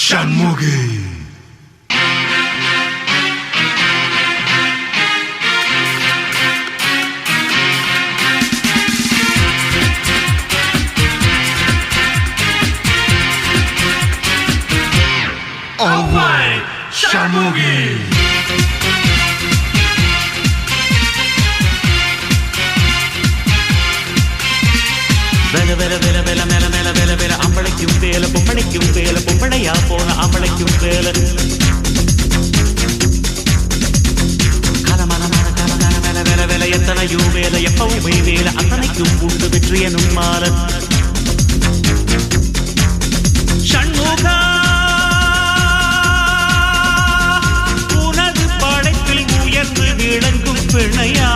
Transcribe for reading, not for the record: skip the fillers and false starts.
Shanmughi. Alright, Shanmugi. வெல வெல வெல வெல மேல மேல வெல வெல அம்பளைக்கும் வேல பொம்பளைக்கும் வேல பொம்பளையா போன அம்பளைக்கும் வேல கலமல மல கல கல மேல வெல வெல எத்தனையோ வேல எப்பவுமே வேல அத்தனைக்கும் உண்டு வெற்றி எனும் மால சண்முகா உனது படைப்பில் உயர்ந்து விளங்கும் பிணையா